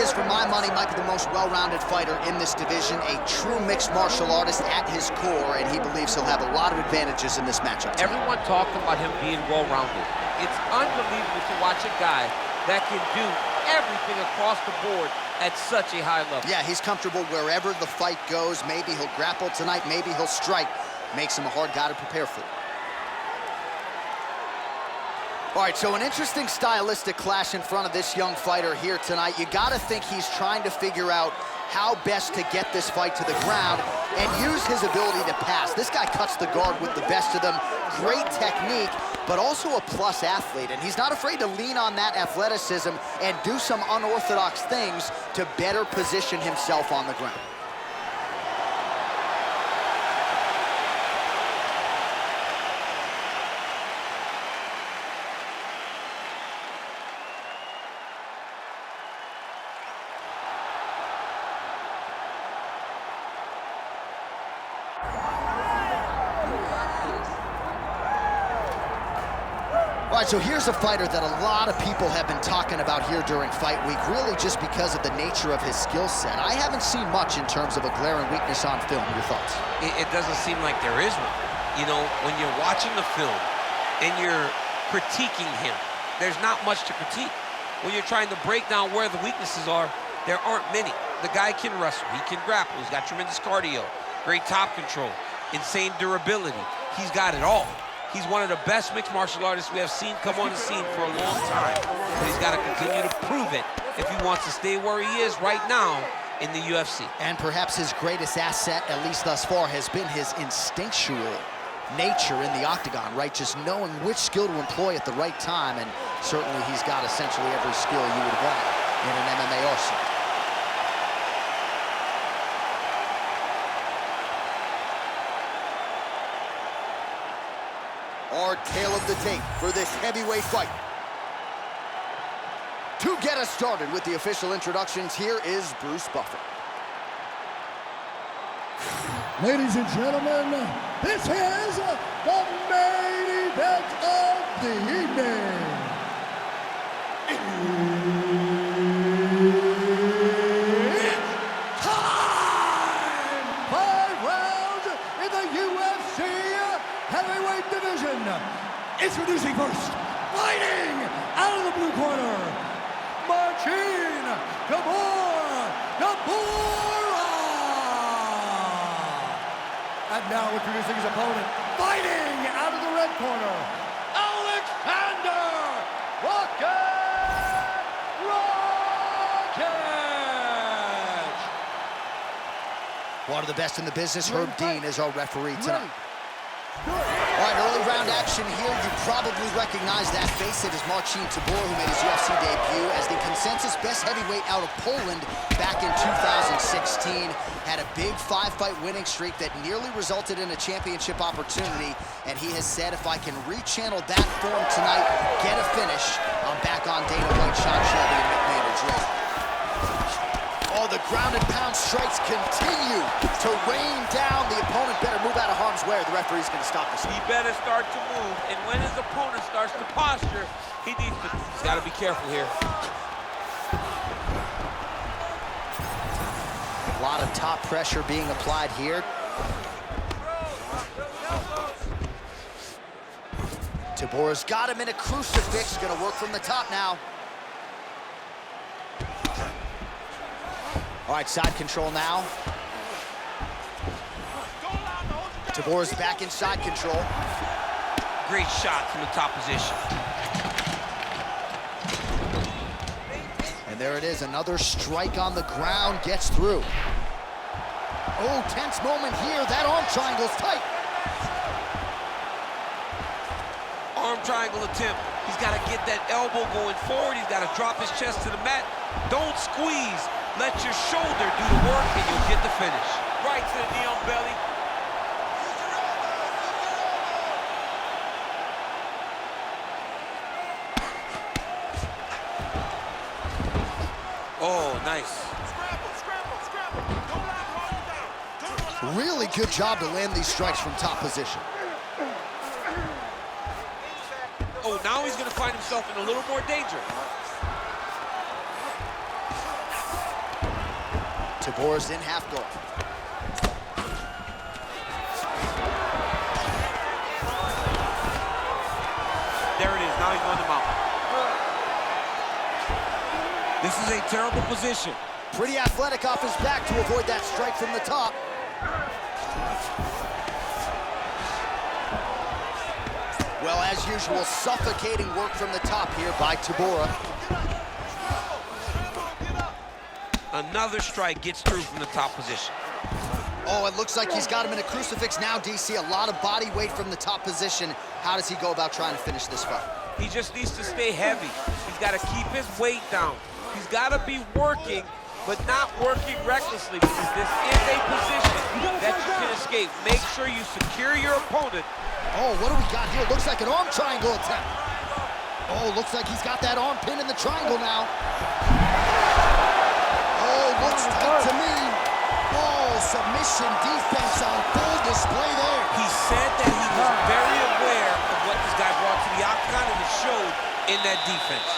is, for my money, might be the most well-rounded fighter in this division, a true mixed martial artist at his core, and he believes he'll have a lot of advantages in this matchup tonight. Everyone talked about him being well-rounded. It's unbelievable to watch a guy that can do everything across the board at such a high level. Yeah, he's comfortable wherever the fight goes. Maybe he'll grapple tonight, maybe he'll strike. Makes him a hard guy to prepare for. All right, so an interesting stylistic clash in front of this young fighter here tonight. You gotta think he's trying to figure out how best to get this fight to the ground and use his ability to pass. This guy cuts the guard with the best of them. Great technique, but also a plus athlete. And he's not afraid to lean on that athleticism and do some unorthodox things to better position himself on the ground. All right, so here's a fighter that a lot of people have been talking about here during fight week, really just because of the nature of his skill set. I haven't seen much in terms of a glaring weakness on film. Your thoughts? It doesn't seem like there is one. You know, when you're watching the film and you're critiquing him, there's not much to critique. When you're trying to break down where the weaknesses are, there aren't many. The guy can wrestle, he can grapple, he's got tremendous cardio, great top control, insane durability. He's got it all. He's one of the best mixed martial artists we have seen come on the scene for a long time. But he's got to continue to prove it if he wants to stay where he is right now in the UFC. And perhaps his greatest asset, at least thus far, has been his instinctual nature in the octagon, right? Just knowing which skill to employ at the right time, and certainly he's got essentially every skill you would want in an MMA arsenal. Our tale of the tape for this heavyweight fight. To get us started with the official introductions, here is Bruce Buffer. Ladies and gentlemen, this is the main event of the evening. It's time! 5 rounds in the UFC heavyweight division. Introducing first, fighting out of the blue corner, Marcin Tybura. And now introducing his opponent, fighting out of the red corner, Aleksandar Rakic. One of the best in the business, Herb Dean, is our referee tonight. All right, early round action here. You probably recognize that face. It is Marcin Tybura, who made his UFC debut as the consensus best heavyweight out of Poland back in 2016. Had a big 5-fight winning streak that nearly resulted in a championship opportunity. And he has said, if I can rechannel that form tonight, get a finish, I'm back on Dana White, Sean Shelby, and Mick Maynard's list. Oh, the ground and pound strikes continue to rain down. The opponent better move out of harm's way, or the referee's going to stop this. He better start to move, and when his opponent starts to posture, he's got to be careful here. A lot of top pressure being applied here. Tybura's got him in a crucifix. Going to work from the top now. All right, side control now. Tybura's back in side control. Great shot from the top position. And there it is, another strike on the ground, gets through. Oh, tense moment here. That arm triangle's tight. Arm triangle attempt. He's got to get that elbow going forward. He's got to drop his chest to the mat. Don't squeeze. Let your shoulder do the work, and you'll get the finish. Right to the knee on belly. Oh, nice. Really good job to land these strikes from top position. Oh, now he's going to find himself in a little more danger. Tybura's in half guard. There it is, now he's on the mount. This is a terrible position. Pretty athletic off his back to avoid that strike from the top. Well, as usual, suffocating work from the top here by Tybura. Another strike gets through from the top position. Oh, it looks like he's got him in a crucifix now, DC. A lot of body weight from the top position. How does he go about trying to finish this fight? He just needs to stay heavy. He's got to keep his weight down. He's got to be working, but not working recklessly, because this is a position that you can escape. Make sure you secure your opponent. Oh, what do we got here? Looks like an arm triangle attempt. Oh, looks like he's got that arm pin in the triangle now. Oh, looks tight to me. Oh, submission defense on full display there. He said that he was very aware of what this guy brought to the octagon, and it showed in that defense.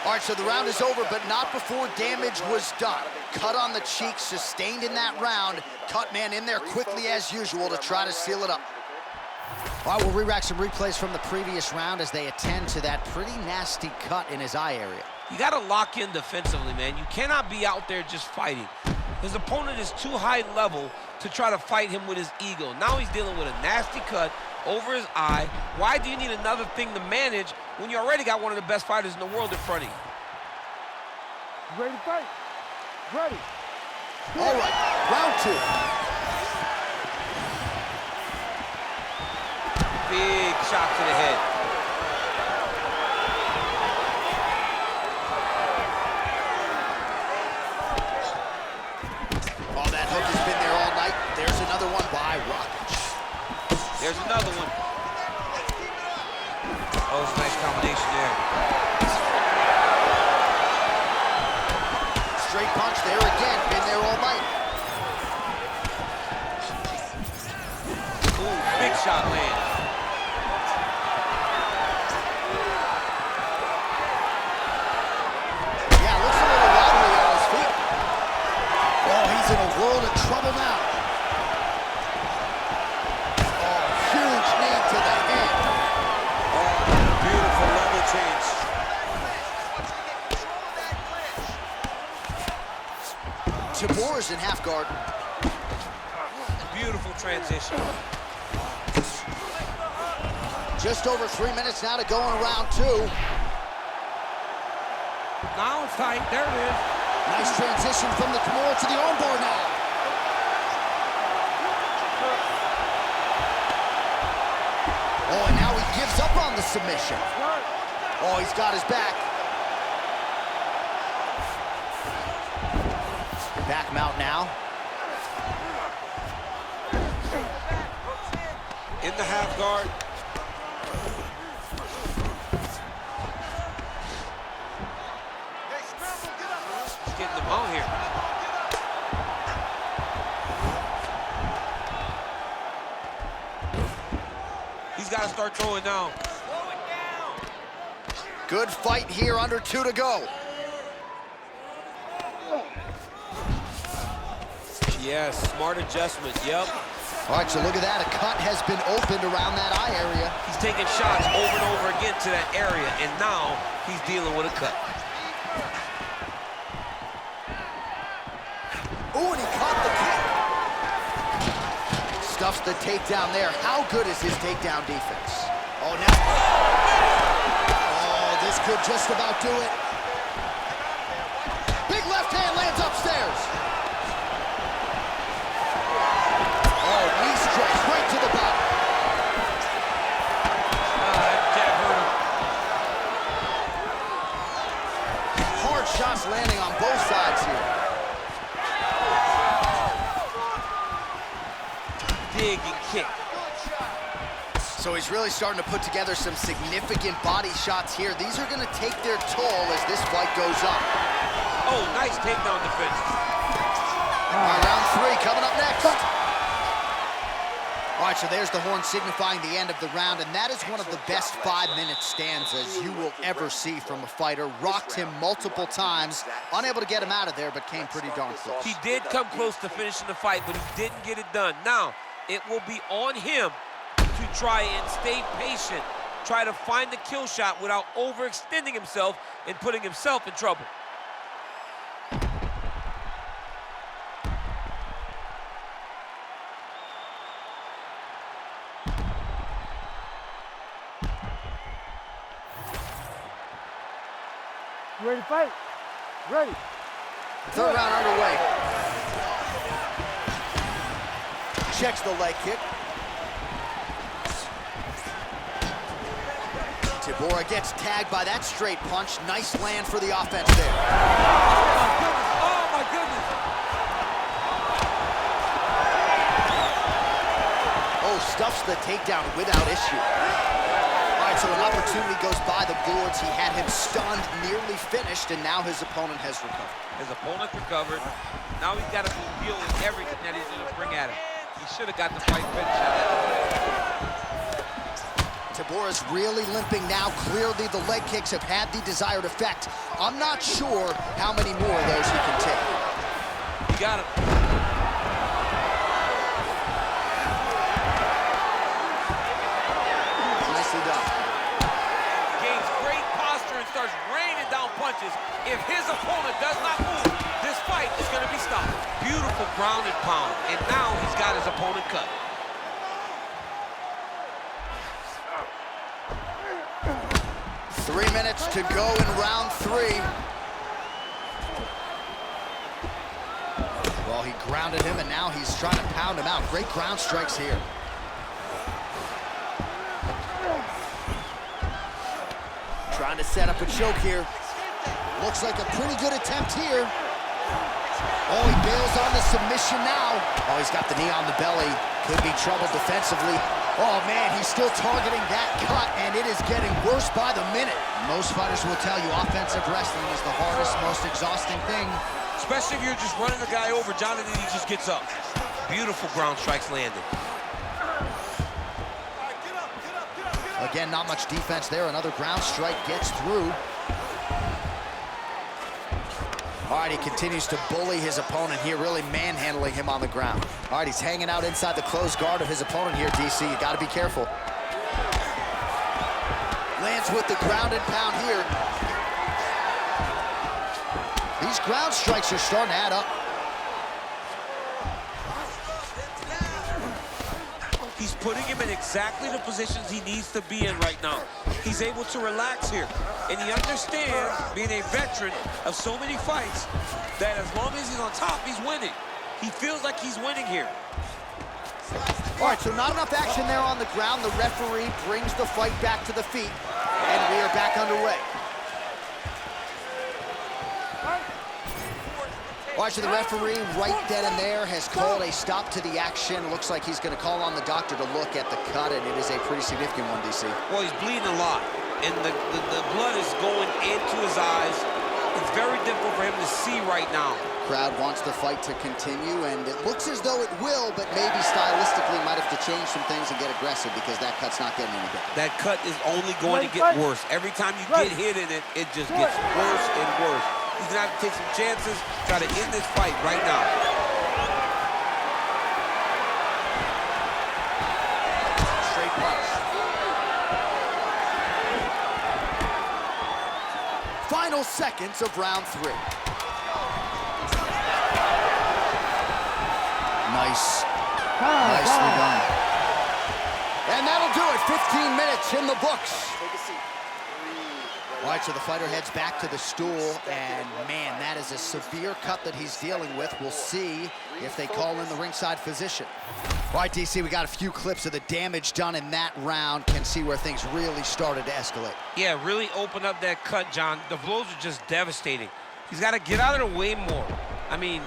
All right, so the round is over, but not before damage was done. Cut on the cheek, sustained in that round. Cut man in there quickly as usual to try to seal it up. All right, we'll re-rack some replays from the previous round as they attend to that pretty nasty cut in his eye area. You got to lock in defensively, man. You cannot be out there just fighting. His opponent is too high level to try to fight him with his ego. Now he's dealing with a nasty cut over his eye. Why do you need another thing to manage when you already got one of the best fighters in the world in front of you? Ready to fight? Ready. All right, round two. Big shot to the head. Oh, that hook has been there all night. There's another one by Rakic. There's another one. Oh, it's a nice combination there. Straight punch there again. Been there all night. Ooh, big shot land. In a world of trouble now. Oh, huge knee to the head. Oh, beautiful level change. Tybura's in half guard. Beautiful transition. Just over 3 minutes now to go in round two. Now it's tight. There it is. Nice transition from the Kimura to the armbar now. Oh, and now he gives up on the submission. Oh, he's got his back. Back mount now. In the half guard. Getting them out here. He's got to start throwing now. Good fight here, under 2 to go. Yes, smart adjustment, yep. All right, so look at that. A cut has been opened around that eye area. He's taking shots over and over again to that area, and now he's dealing with a cut. Ooh, and he caught the kick. Stuffs the takedown there. How good is his takedown defense? Oh, now. Oh, this could just about do it. Big left hand lands upstairs. Oh, knee strikes right to the bottom. That jab hurt him. Hard shots landing on both sides here. Dig and kick. So he's really starting to put together some significant body shots here. These are going to take their toll as this fight goes on. Oh, nice takedown defense. All right, round 3 coming up next. All right, so there's the horn signifying the end of the round, and that is one of the best 5-minute stanzas you will ever see from a fighter. Rocked him multiple times, unable to get him out of there, but came pretty darn close. He did come close to finishing the fight, but he didn't get it done. Now, it will be on him to try and stay patient, try to find the kill shot without overextending himself and putting himself in trouble. You ready to fight? Ready. Third round underway. Checks the leg kick. Tybura gets tagged by that straight punch. Nice land for the offense there. Oh, my goodness. Oh, stuffs the takedown without issue. All right, so an opportunity goes by the boards. He had him stunned, nearly finished, and now his opponent has recovered. His opponent recovered. Now he's got to deal with everything that he's going to bring at him. He should have got the fight finished. Tybura's really limping now. Clearly, the leg kicks have had the desired effect. I'm not sure how many more of those he can take. He got him. Nicely done. Gains great posture and starts raining down punches. If his opponent does not move, this fight is going to be stopped. Beautiful ground and pound, and now he's got his opponent cut. Three minutes to go in round three. Well, he grounded him, and now he's trying to pound him out. Great ground strikes here. Trying to set up a choke here. Looks like a pretty good attempt here. Oh, he bails on the submission now. Oh, he's got the knee on the belly. Could be trouble defensively. Oh, man, he's still targeting that cut, and it is getting worse by the minute. Most fighters will tell you offensive wrestling is the hardest, most exhausting thing. Especially if you're just running the guy over, John, and then he just gets up. Beautiful ground strikes landed. Again, not much defense there. Another ground strike gets through. All right, he continues to bully his opponent here, really manhandling him on the ground. All right, he's hanging out inside the closed guard of his opponent here, DC. You got to be careful. Lands with the ground and pound here. These ground strikes are starting to add up. He's putting him in exactly the positions he needs to be in right now. He's able to relax here. And he understands, being a veteran of so many fights, that as long as he's on top, he's winning. He feels like he's winning here. All right, so not enough action there on the ground. The referee brings the fight back to the feet, and we are back underway. All right, so the referee right then and there has called a stop to the action. Looks like he's going to call on the doctor to look at the cut, and it is a pretty significant one, DC. Well, he's bleeding a lot, and the blood is going into his eyes. It's very difficult for him to see right now. Crowd wants the fight to continue, and it looks as though it will, but maybe stylistically might have to change some things and get aggressive because that cut's not getting any better. That cut is only going to get worse. Every time you get hit in it, it just gets worse and worse. He's gonna have to take some chances, try to end this fight right now. Straight punch. Final seconds of round three. Nice. Nicely done. And that'll do it. 15 minutes in the books. Take a seat. All right, so the fighter heads back to the stool, and man, that is a severe cut that he's dealing with. We'll see if they call in the ringside physician. All right, DC, we got a few clips of the damage done in that round. Can see where things really started to escalate. Yeah, really open up that cut, John. The blows are just devastating. He's got to get out of the way more. I mean,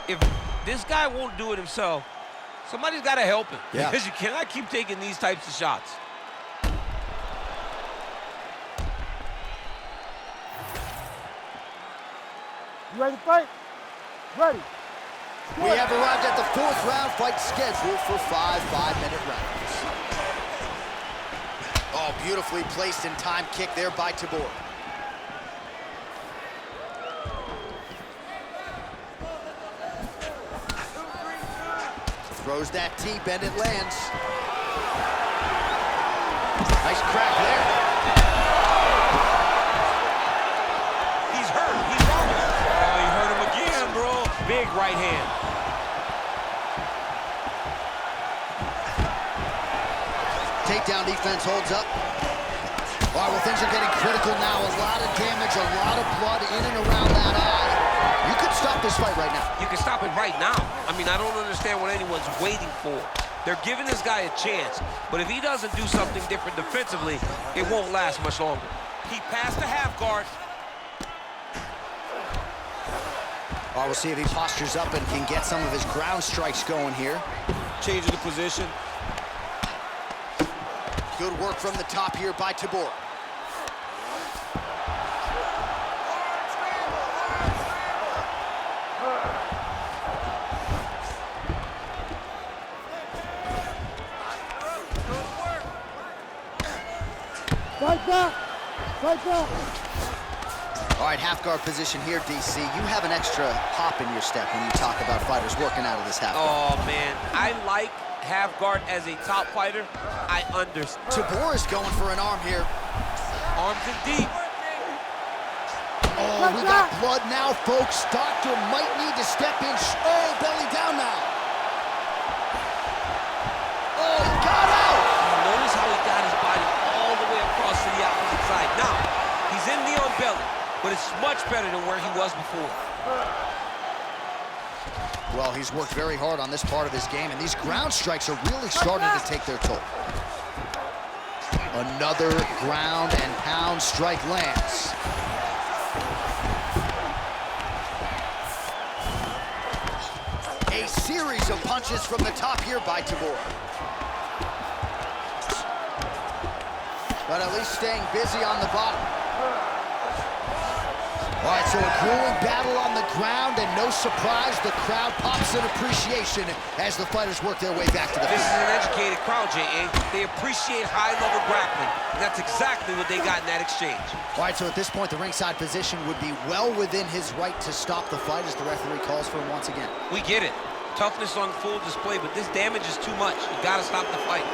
if this guy won't do it himself, somebody's got to help him. Yeah. Because you cannot keep taking these types of shots. You ready to fight? Ready. We have arrived at the 4th round, fight scheduled for 5 5-minute rounds. Oh, beautifully placed in time kick there by Tybura. Throws that deep and it lands. Nice crack there. He's hurt. He's wrong. Oh, he hurt him again, bro. Big right hand. Takedown defense holds up. All right, well, things are getting critical now. A lot of damage, a lot of blood in and around that eye. You could stop this fight right now. You can stop it right now. I mean, I don't understand what anyone's waiting for. They're giving this guy a chance, but if he doesn't do something different defensively, it won't last much longer. He passed the half guard. All right, we'll see if he postures up and can get some of his ground strikes going here. Changing the position. Good work from the top here by Tybura. Fight back! Fight back! All right, half guard position here, DC. You have an extra hop in your step when you talk about fighters working out of this half guard. Oh, man. I like half guard as a top fighter. I understand. Tybura's going for an arm here. Arms in deep. Oh, we got blood now, folks. Doctor might need to step in. Oh, belly down now. Oh, he got out. Notice how he got his body all the way across to the opposite side. Now, he's in knee on belly, but it's much better than where he was before. Well, he's worked very hard on this part of his game, and these ground strikes are really starting to take their toll. Another ground and pound strike lands. A series of punches from the top here by Tybura. But at least staying busy on the bottom. All right, so a grueling battle on the ground, and no surprise, the crowd pops in appreciation as the fighters work their way back to the This is field. an educated crowd, J.A. They appreciate high-level grappling, and that's exactly what they got in that exchange. All right, so at this point, the ringside position would be well within his right to stop the fight as the referee calls for him once again. We get it. Toughness on full display, but this damage is too much. You gotta stop the fight.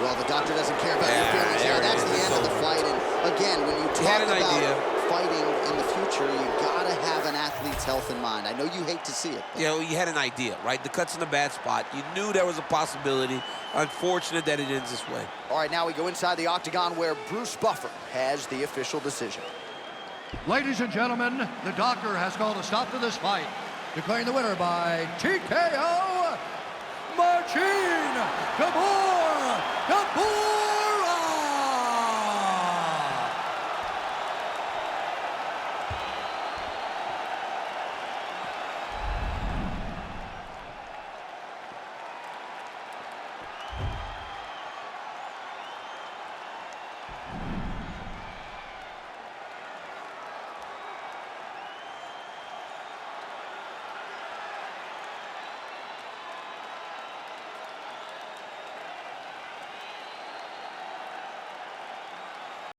Well, the doctor doesn't care about your feelings here. That's the end of the fight. And again, when you talk about fighting in the future, you gotta have an athlete's health in mind. I know you hate to see it. You know, you had an idea, right? The cut's in a bad spot. You knew there was a possibility. Unfortunate that it ends this way. All right, now we go inside the octagon where Bruce Buffer has the official decision. Ladies and gentlemen, the doctor has called a stop to this fight, declaring the winner by TKO, Marcin Tybura.